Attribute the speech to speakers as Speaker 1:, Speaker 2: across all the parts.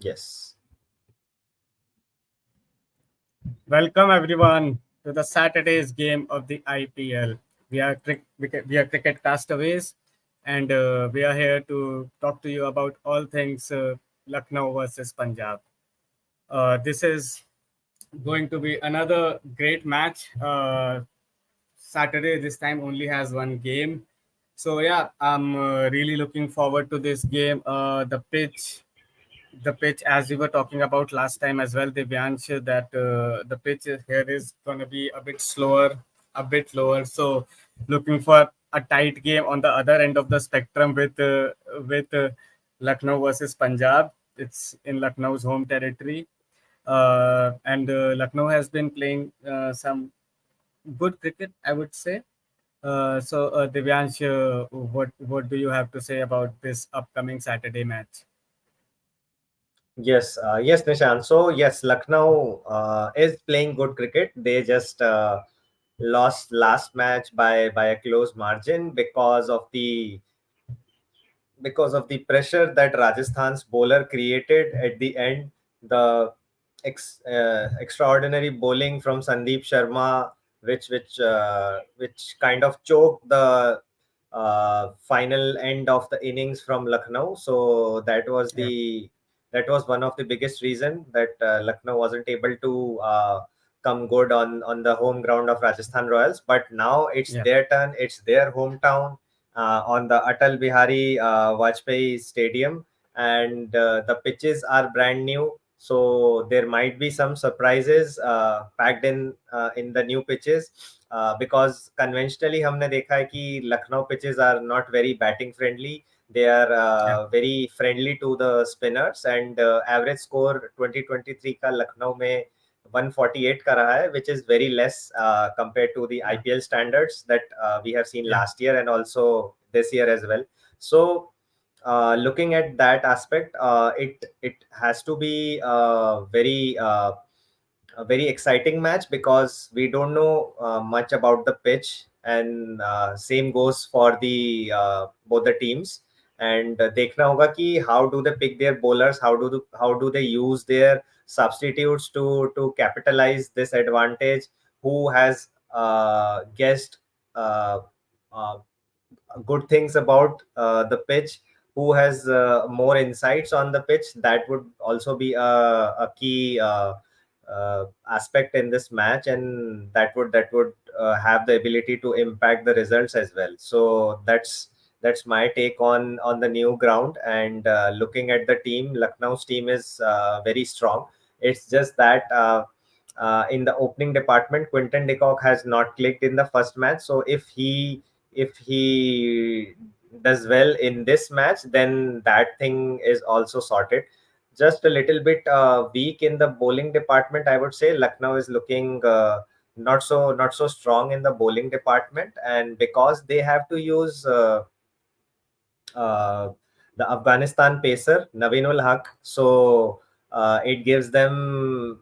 Speaker 1: Yes.
Speaker 2: Welcome everyone to the Saturday's game of the IPL. We are cricket castaways, and we are here to talk to you about all things Lucknow versus Punjab. This is going to be another great match. Saturday this time only has one game, so yeah, I'm really looking forward to this game. The pitch, as we were talking about last time as well, Divyansh, that the pitch here is going to be a bit slower, a bit lower. So, looking for a tight game on the other end of the spectrum with Lucknow versus Punjab. It's in Lucknow's home territory, and Lucknow has been playing some good cricket, I would say. So, Divyansh, what do you have to say about this upcoming Saturday match?
Speaker 1: Yes, Nishan. So yes, Lucknow is playing good cricket. They just lost last match by a close margin because of the pressure that Rajasthan's bowler created at the end. The extraordinary bowling from Sandeep Sharma, which kind of choked the final end of the innings from Lucknow. So
Speaker 2: Yeah,
Speaker 1: that was one of the biggest reason that Lucknow wasn't able to come good on the home ground of Rajasthan Royals. But now it's
Speaker 2: yeah,
Speaker 1: their turn. It's their hometown on the Atal Bihari Vajpayee Stadium, and the pitches are brand new. So there might be some surprises packed in the new pitches because conventionally हमने देखा है कि Lucknow pitches are not very batting friendly. They are
Speaker 2: yeah,
Speaker 1: very friendly to the spinners, and average score 2023 का लखनऊ में 148 का रहा है, which is very less compared to the
Speaker 2: yeah,
Speaker 1: IPL standards that we have seen
Speaker 2: yeah,
Speaker 1: last year and also this year as well. So, looking at that aspect, it has to be a very exciting match because we don't know much about the pitch, and same goes for the both the teams. And देखना होगा कि how do they pick their bowlers, how do they use their substitutes to capitalize this advantage, who has guessed uh, uh, good things about the pitch, who has more insights on the pitch. That would also be a key aspect in this match, and that would have the ability to impact the results as well. So that's my take on the new ground. And looking at the team, Lucknow's team is very strong. It's just that in the opening department, Quinton de Kock has not clicked in the first match. So if he does well in this match, then that thing is also sorted. Just a little bit weak in the bowling department, I would say. Lucknow is looking not so strong in the bowling department, and because they have to use uh, the Afghanistan pacer Navinul Haq, so it gives them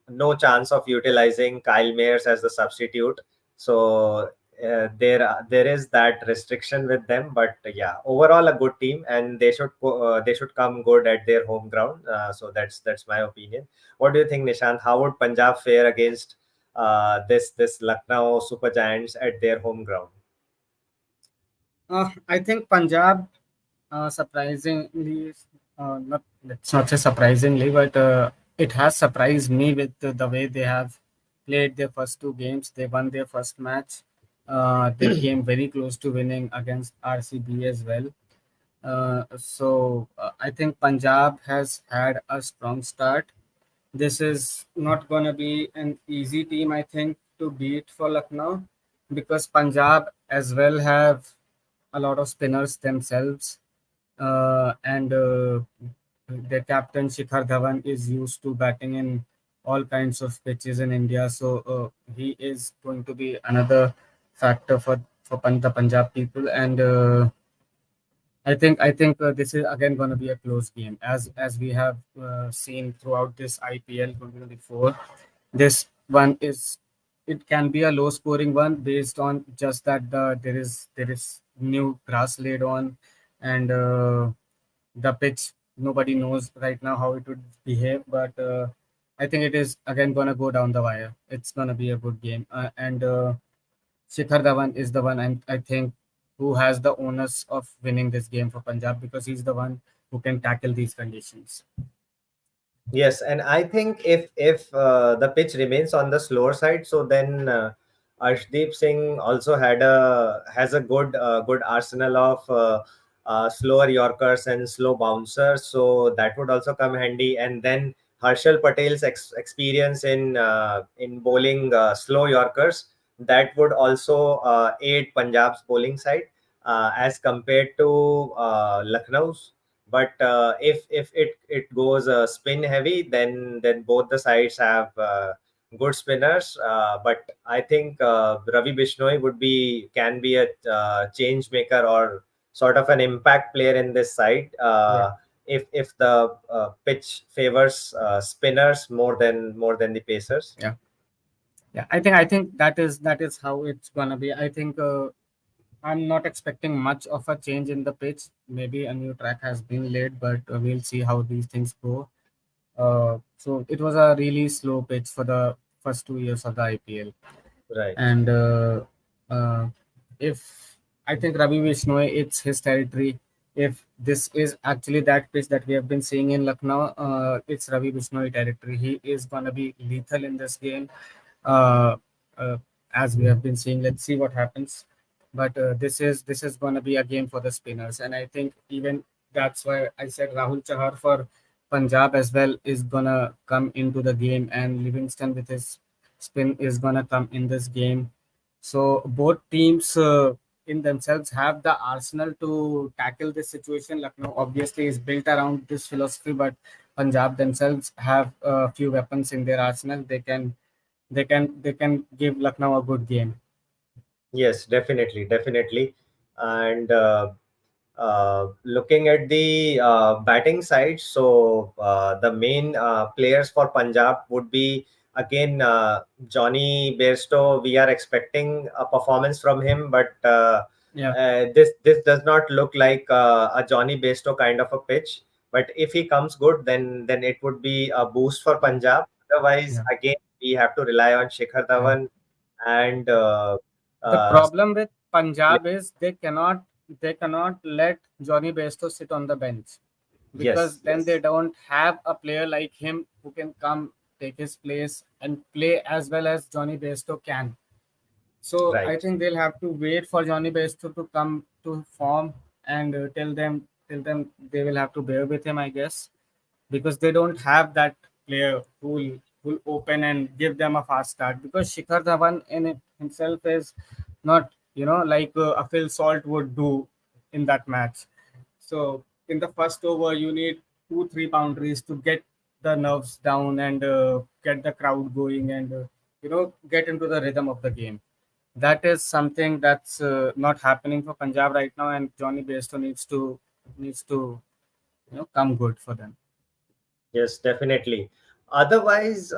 Speaker 1: no chance of utilizing Kyle Mayers as the substitute. So there is that restriction with them. But yeah, overall a good team, and they should come good at their home ground. So that's my opinion. What do you think, Nishant? How would Punjab fare against this Lucknow Super Giants at their home ground?
Speaker 2: I think Punjab, surprisingly, not let's not say surprisingly, but it has surprised me with the way they have played their first two games. They won their first match. They came very close to winning against RCB as well. So I think Punjab has had a strong start. This is not going to be an easy team, I think, to beat for Lucknow because Punjab as well have a lot of spinners themselves, and their captain Shikhar Dhawan is used to batting in all kinds of pitches in India, so he is going to be another factor for the Punjab people, and I think this is again going to be a close game as we have seen throughout this IPL 2024. This one is it can be a low scoring one based on just that there is new grass laid on, and the pitch Nobody knows right now how it would behave, but I think it is again gonna go down the wire. It's gonna be a good game, and Shikhar Dhawan is the one I think who has the onus of winning this game for Punjab because he's the one who can tackle these conditions.
Speaker 1: Yes, and I think if the pitch remains on the slower side, so then Arshdeep Singh also has a good arsenal of slower Yorkers and slow bouncers, so that would also come handy. And then Harshal Patel's experience in bowling slow Yorkers, that would also aid Punjab's bowling side as compared to Lucknow's. But if it goes spin heavy, then both the sides have good spinners. But I think Ravi Bishnoi can be a change maker or sort of an impact player in this side.
Speaker 2: Yeah,
Speaker 1: If the pitch favors spinners more than the pacers.
Speaker 2: yeah, yeah. I think that is how it's gonna be. I think I'm not expecting much of a change in the pitch. Maybe a new track has been laid, but we'll see how these things go. So it was a really slow pitch for the first 2 years of the IPL,
Speaker 1: Right.
Speaker 2: and uh, if I think Ravi Bishnoi, it's his territory. If this is actually that pitch that we have been seeing in Lucknow, it's Ravi Bishnoi territory. He is gonna be lethal in this game, uh, uh, as we have been seeing. Let's see what happens. But this is gonna be a game for the spinners, and I think even that's why I said Rahul Chahar for Punjab as well is gonna come into the game, and Livingston with his spin is gonna come in this game. So both teams in themselves have the arsenal to tackle this situation. Lucknow obviously is built around this philosophy, but Punjab themselves have a few weapons in their arsenal. They can give Lucknow a good game.
Speaker 1: Yes, definitely, definitely. And looking at the batting side, so the main players for Punjab would be again Johnny Bairstow. We are expecting a performance from him, but
Speaker 2: Yeah,
Speaker 1: this does not look like a Johnny Bairstow kind of a pitch. But if he comes good, then it would be a boost for Punjab. Otherwise,
Speaker 2: yeah,
Speaker 1: again, we have to rely on Shikhar
Speaker 2: yeah.
Speaker 1: Dhawan and
Speaker 2: The
Speaker 1: uh,
Speaker 2: problem with Punjab is they cannot let Johnny Bairstow sit on the bench because
Speaker 1: yes,
Speaker 2: then they
Speaker 1: yes,
Speaker 2: don't have a player like him who can come take his place and play as well as Johnny Bairstow can. So I
Speaker 1: right.
Speaker 2: think they'll have to wait for Johnny Bairstow to come to form and tell them they will have to bear with him, I guess, because they don't have that player who'll open and give them a fast start. Because Shikhar Dhawan in himself is not like a Phil Salt would do in that match. So in the first over, you need 2-3 boundaries to get the nerves down and get the crowd going and get into the rhythm of the game. That is something that's not happening for Punjab right now, and Johnny Bairstow needs to come good for them.
Speaker 1: Yes, definitely. Otherwise,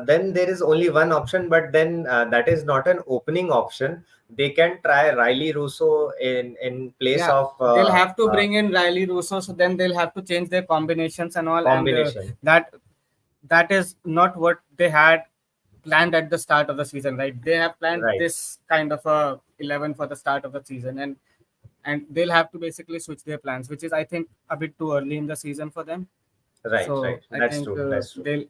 Speaker 1: then there is only one option, but then that is not an opening option. They can try Riley Russo in place
Speaker 2: Yeah,
Speaker 1: of
Speaker 2: they'll have to bring in Riley Russo, so then they'll have to change their combinations and all, and
Speaker 1: combination.
Speaker 2: that is not what they had planned at the start of the season, right? They have planned
Speaker 1: Right,
Speaker 2: this kind of a 11 for the start of the season, and they'll have to basically switch their plans, which is I think a bit too early in the season for them.
Speaker 1: right,
Speaker 2: So
Speaker 1: right.
Speaker 2: I
Speaker 1: That's
Speaker 2: think
Speaker 1: true. That's true.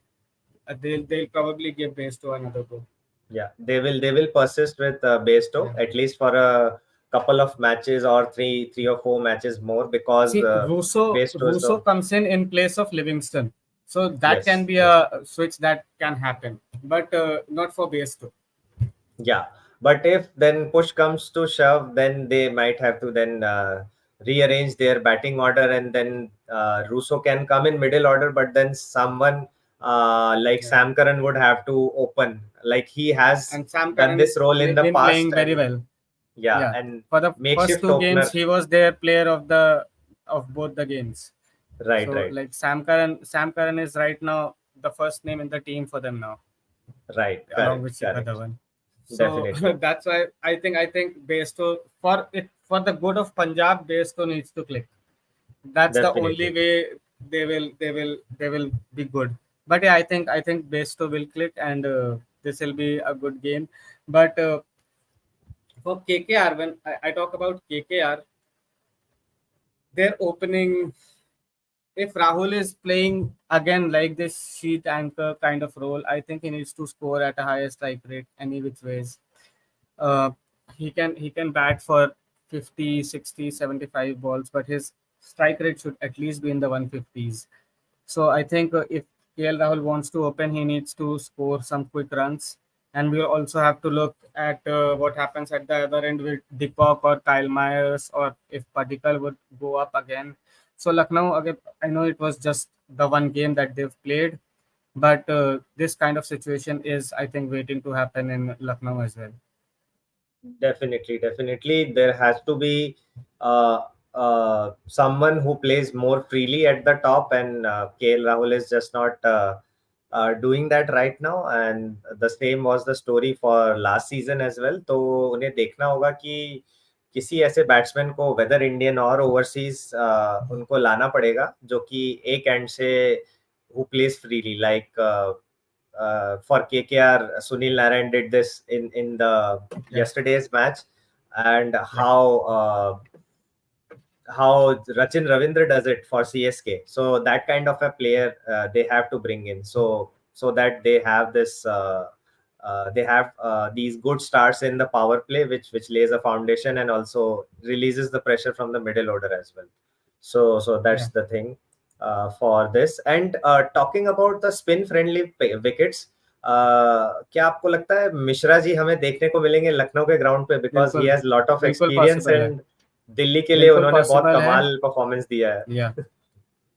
Speaker 2: they'll probably give base to another go.
Speaker 1: Yeah, they will persist with Bairstow
Speaker 2: Yeah.
Speaker 1: at least for a couple of matches or three or four matches more because
Speaker 2: See, Russo
Speaker 1: Bairstow is
Speaker 2: Russo
Speaker 1: the
Speaker 2: comes in place of Livingston, so that can
Speaker 1: yes,
Speaker 2: be
Speaker 1: yes.
Speaker 2: a switch that can happen, but not for base two.
Speaker 1: Yeah, but if then push comes to shove, then they might have to then rearrange their batting order, and then Russo can come in middle order, but then someone like
Speaker 2: Yeah.
Speaker 1: Sam Curran would have to open, like he has
Speaker 2: And Sam
Speaker 1: done
Speaker 2: Curran
Speaker 1: this
Speaker 2: is
Speaker 1: role in the
Speaker 2: been
Speaker 1: past,
Speaker 2: playing very
Speaker 1: and
Speaker 2: well.
Speaker 1: yeah,
Speaker 2: Yeah,
Speaker 1: and
Speaker 2: for the first
Speaker 1: makeshift
Speaker 2: two games,
Speaker 1: opener.
Speaker 2: he was their player of both the games.
Speaker 1: Right,
Speaker 2: So
Speaker 1: right,
Speaker 2: like Sam Curran is right now the first name in the team for them now,
Speaker 1: right,
Speaker 2: along
Speaker 1: correct,
Speaker 2: with Shikhar
Speaker 1: correct,
Speaker 2: Dhawan. So
Speaker 1: definitely,
Speaker 2: that's why I think Bairstow for the good of Punjab, Bairstow needs to click. That's the only
Speaker 1: definitely.
Speaker 2: way. they will be good. But yeah, I think Besto will click, and this will be a good game. But for KKR, when I talk about KKR, their opening, if Rahul is playing again like this sheet anchor kind of role, I think he needs to score at a higher strike rate any which ways. uh, he can bat for 50, 60, 75 balls, but his strike rate should at least be in the 150s. So I think if KL Rahul wants to open, he needs to score some quick runs. And we'll also have to look at what happens at the other end with Deepak or Kyle Myers, or if Padikal would go up again. So Lucknow, again, I know it was just the one game that they've played, but this kind of situation is, I think, waiting to happen in Lucknow as well.
Speaker 1: Definitely, definitely. There has to be someone who plays more freely at the top, and KL Rahul is just not doing that right now. And the same was the story for last season as well. तो उन्हें देखना होगा कि किसी ऐसे batsman को weather Indian और overseas उनको लाना पड़ेगा जो कि एक एंड से who plays freely like for KKR, Sunil Narayan did this in the
Speaker 2: Yeah,
Speaker 1: yesterday's match, and
Speaker 2: yeah,
Speaker 1: how Rachin Ravindra does it for CSK. So that kind of a player they have to bring in. So that they have this. They have these good stars in the power play, which lays a foundation and also releases the pressure from the middle order as well. So
Speaker 2: yeah.
Speaker 1: that's the thing for this. And talking about the spin friendly wickets, क्या आपको लगता है मिश्रा जी हमें देखने को मिलेंगे लखनऊ के ground पे बिकॉज ही
Speaker 2: बिल्कुल,
Speaker 1: हैज लॉट ऑफ
Speaker 2: बिल्कुल
Speaker 1: एक्सपीरियंस
Speaker 2: पॉसिबल है,
Speaker 1: एंड दिल्ली के लिए
Speaker 2: बिल्कुल
Speaker 1: उन्होंने बहुत
Speaker 2: पॉसिबल है।
Speaker 1: कमाल परफॉर्मेंस दिया है।
Speaker 2: या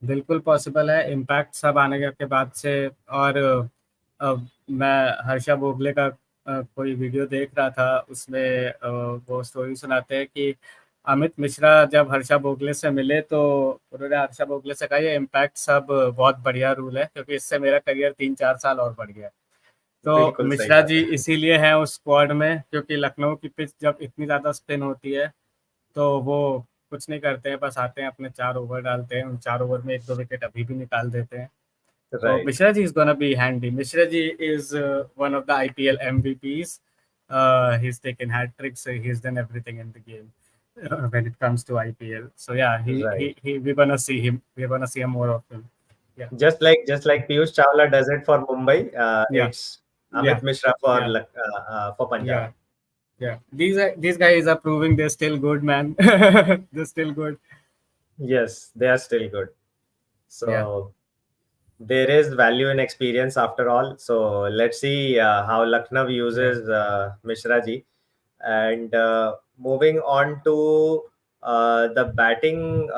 Speaker 2: बिल्कुल पॉसिबल है, इम्पैक्ट सब आने के बाद से। और मैं हर्षा भोगले का कोई वीडियो देख रहा था, उसमें वो स्टोरी सुनाते हैं कि अमित मिश्रा जब हर्षा भोगले से मिले तो उन्होंने हर्षा भोगले से कहा ये इम्पैक्ट सब बहुत बढ़िया रूल है, क्योंकि इससे मेरा करियर 3-4 साल और बढ़ गया। तो
Speaker 1: बिल्कुल सही
Speaker 2: मिश्रा
Speaker 1: बात
Speaker 2: जी
Speaker 1: है।
Speaker 2: इसीलिए हैं उस स्क्वाड में, क्योंकि लखनऊ की पिच जब इतनी ज़्यादा स्पिन होती है तो वो कुछ नहीं करते हैं, बस आते हैं अपने 4 ओवर डालते हैं, उन 4 ओवर में 1-2 विकेट अभी भी निकाल देते हैं। तो
Speaker 1: right.
Speaker 2: Mishra ji is gonna be handy. Mishra ji is one of the IPL MVPs. He's taken hat tricks. He's done everything in the game when it comes to IPL. So yeah,
Speaker 1: right.
Speaker 2: we're gonna see him. We're gonna see more of him. Yeah,
Speaker 1: just like Piyush Chawla does it for Mumbai,
Speaker 2: yeah,
Speaker 1: it's
Speaker 2: yeah,
Speaker 1: Amit Mishra for
Speaker 2: yeah,
Speaker 1: for Punjab.
Speaker 2: yeah, yeah. These guys are proving they're still good, man. They're still good.
Speaker 1: Yes, they are still good.
Speaker 2: Yeah,
Speaker 1: So there is value in experience after all. So let's see how Lucknow
Speaker 2: yeah,
Speaker 1: uses Mishra ji. And moving on to the batting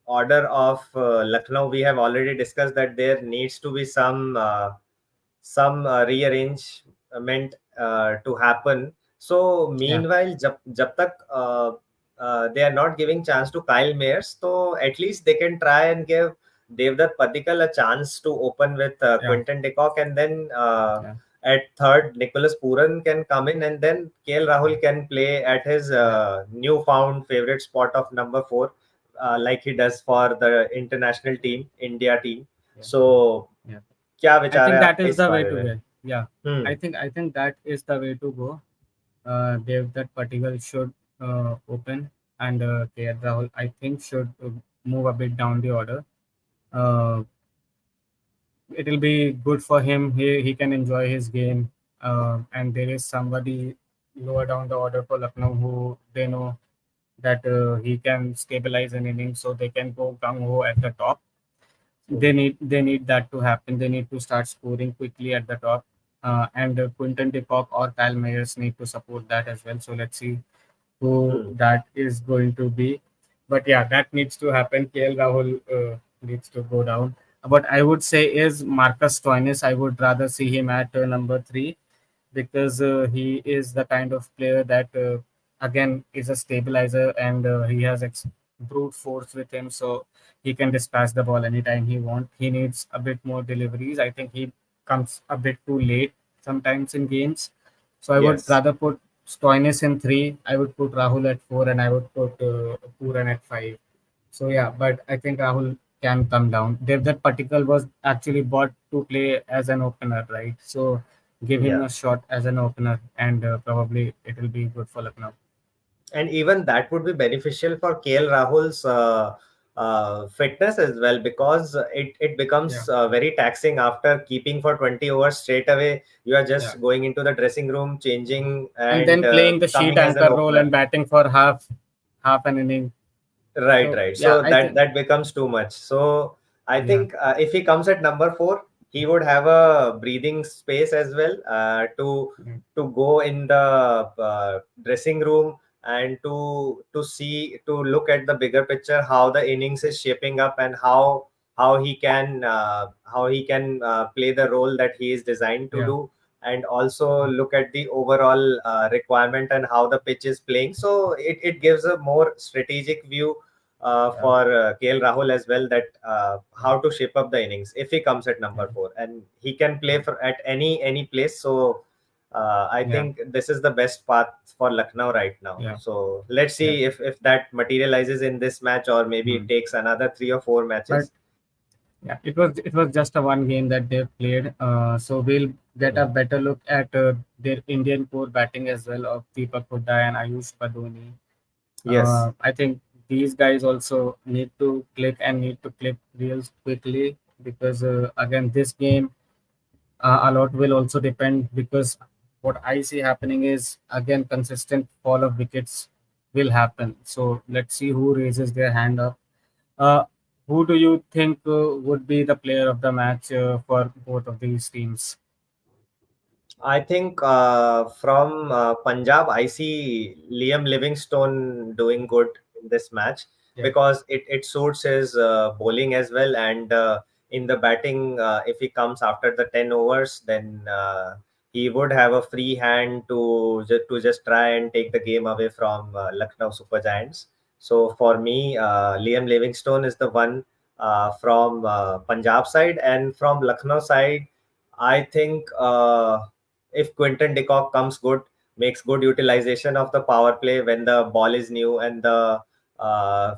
Speaker 1: order of Lucknow, we have already discussed that there needs to be some rearrangement to happen. So
Speaker 2: yeah,
Speaker 1: meanwhile, jab tak they are not giving chance to Kyle Mayers, so at least they can try and give Devdutt Padikal a chance to open with
Speaker 2: yeah,
Speaker 1: Quinton de Kock, and then
Speaker 2: yeah,
Speaker 1: at third Nicholas Puran can come in, and then KL
Speaker 2: yeah,
Speaker 1: Rahul can play at his
Speaker 2: yeah,
Speaker 1: newfound favorite spot of number 4, like he does for the international team, India team.
Speaker 2: yeah,
Speaker 1: So
Speaker 2: yeah.
Speaker 1: क्या
Speaker 2: I
Speaker 1: विचार है
Speaker 2: think that
Speaker 1: आपका
Speaker 2: is
Speaker 1: इस
Speaker 2: the way
Speaker 1: बारे
Speaker 2: to
Speaker 1: में?
Speaker 2: go. Yeah,
Speaker 1: hmm.
Speaker 2: I think that is the way to go. Dev that particle should open, and KL Rahul I think should move a bit down the order. Uh, it will be good for him. He can enjoy his game, and there is somebody lower down the order for Lucknow who they know that he can stabilize an inning, so they can go gung ho at the top. They need that to happen. They need to start scoring quickly at the top, and Quinton de Kock or Kyle Mayers need to support that as well. So let's see who
Speaker 1: hmm.
Speaker 2: that is going to be. But yeah, that needs to happen. KL Rahul needs to go down. What I would say is Marcus Stoinis. I would rather see him at number 3, because he is the kind of player that again is a stabilizer, and he has brute force with him, so he can dispatch the ball anytime he wants. He needs a bit more deliveries. I think he comes a bit too late sometimes in games, so I would
Speaker 1: Yes.
Speaker 2: rather put Stoinis in 3. I would put Rahul at 4, and I would put Puran at 5. So yeah, but I think Rahul can come down. Devdutt Patikal was actually bought to play as an opener, right? So give him
Speaker 1: Yeah.
Speaker 2: a shot as an opener, and probably it will be good for Lucknow.
Speaker 1: And even that would be beneficial for KL Rahul's fitness as well, because it
Speaker 2: Yeah,
Speaker 1: becomes very taxing after keeping for 20 overs straight away. You are
Speaker 2: yeah.
Speaker 1: just going into the dressing room, changing,
Speaker 2: And
Speaker 1: and
Speaker 2: then playing the sheet
Speaker 1: coming as an
Speaker 2: anchor role
Speaker 1: opener.
Speaker 2: and batting for half an inning.
Speaker 1: Right,
Speaker 2: So
Speaker 1: right.
Speaker 2: yeah,
Speaker 1: So
Speaker 2: I think
Speaker 1: that becomes too much. So I
Speaker 2: yeah,
Speaker 1: think if he comes at number four, he would have a breathing space as well,
Speaker 2: yeah,
Speaker 1: to go in the dressing room, and to look at the bigger picture, how the innings is shaping up, and how he can play the role that he is designed to
Speaker 2: yeah,
Speaker 1: do, and also look at the overall requirement and how the pitch is playing. So it gives a more strategic view
Speaker 2: yeah,
Speaker 1: for KL Rahul as well, that how to shape up the innings if he comes at
Speaker 2: yeah,
Speaker 1: number four, and he can play for at any place. So I
Speaker 2: yeah,
Speaker 1: think this is the best path for Lucknow right now.
Speaker 2: yeah,
Speaker 1: So let's
Speaker 2: yeah.
Speaker 1: see if that materializes in this match, or maybe it
Speaker 2: Hmm.
Speaker 1: takes another 3 or 4
Speaker 2: But
Speaker 1: matches.
Speaker 2: yeah, it was just a one game that they played. So we'll get a
Speaker 1: Mhm.
Speaker 2: better look at their Indian core batting as well of Deepak Hooda and Ayush Padoni.
Speaker 1: Yes.
Speaker 2: I think these guys also need to click and need to click real quickly because again this game a lot will also depend because what I see happening is again consistent fall of wickets will happen. So let's see who raises their hand up. Uh, who do you think would be the player of the match for both of these teams?
Speaker 1: I think from Punjab, I see Liam Livingstone doing good in this match,
Speaker 2: Yeah,
Speaker 1: because it suits his bowling as well. And in the batting, if he comes after the 10 overs, then he would have a free hand to just try and take the game away from Lucknow Super Giants. So for me, Liam Livingstone is the one from Punjab side, and from Lucknow side, I think. If Quinton de Kock comes good, makes good utilization of the power play when the ball is new and the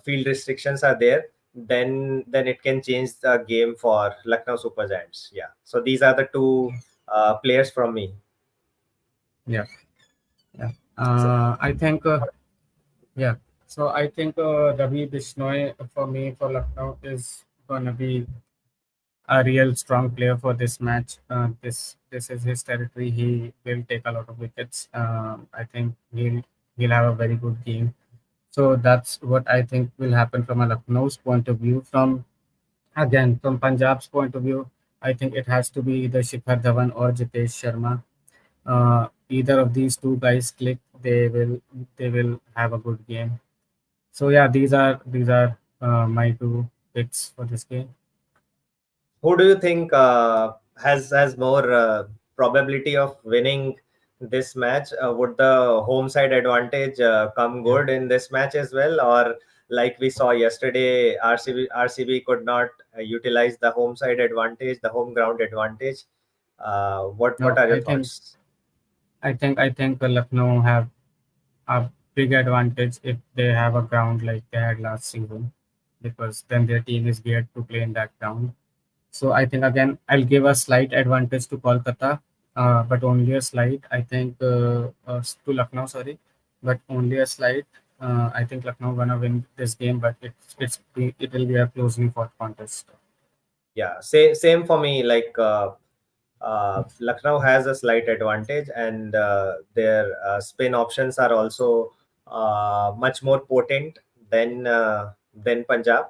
Speaker 1: field restrictions are there, then it can change the game for Lucknow Super Giants. Yeah. So these are the two players from me.
Speaker 2: yeah, yeah.
Speaker 1: So,
Speaker 2: I think yeah. So I think Ravi Bishnoi for me for Lucknow is gonna be a real strong player for this match. This is his territory. He will take a lot of wickets. I think he'll have a very good game. So that's what I think will happen from a Lucknow's point of view. From Punjab's point of view, I think it has to be either Shikhar Dhawan or Jitesh Sharma. Either of these two guys click, they will have a good game. So yeah, these are my two picks for this game.
Speaker 1: who do you think has more probability of winning this match? Would the home side advantage come
Speaker 2: Yeah.
Speaker 1: good in this match as well, or like we saw yesterday, RCB could not utilize the home side advantage, the home ground advantage? What
Speaker 2: No,
Speaker 1: are your
Speaker 2: I think
Speaker 1: thoughts?
Speaker 2: I think Lucknow have a big advantage if they have a ground like they had last season, because then their team is geared to play in that ground. So I think again I'll give a slight advantage to Kolkata, but only a slight. I think to Lucknow, sorry, but only a slight. I think Lucknow gonna win this game, but it will be a closely fought contest.
Speaker 1: Yeah, same for me. Like Lucknow has a slight advantage, and their spin options are also much more potent than Punjab.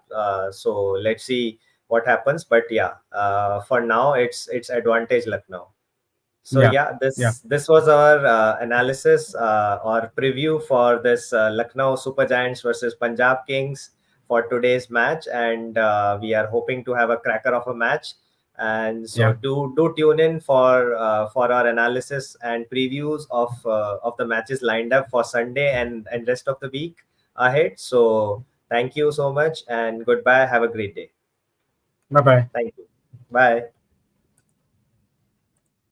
Speaker 1: So let's see what happens. But yeah, for now it's advantage Lucknow. So
Speaker 2: Yeah,
Speaker 1: yeah,
Speaker 2: yeah,
Speaker 1: this was our analysis or preview for this Lucknow Super Giants versus Punjab Kings for today's match, and we are hoping to have a cracker of a match. And so
Speaker 2: yeah.
Speaker 1: do tune in for our analysis and previews of the matches lined up for Sunday and rest of the week ahead. So thank you so much, and goodbye. Have a great day.
Speaker 2: Bye bye.
Speaker 1: Thank you. Bye.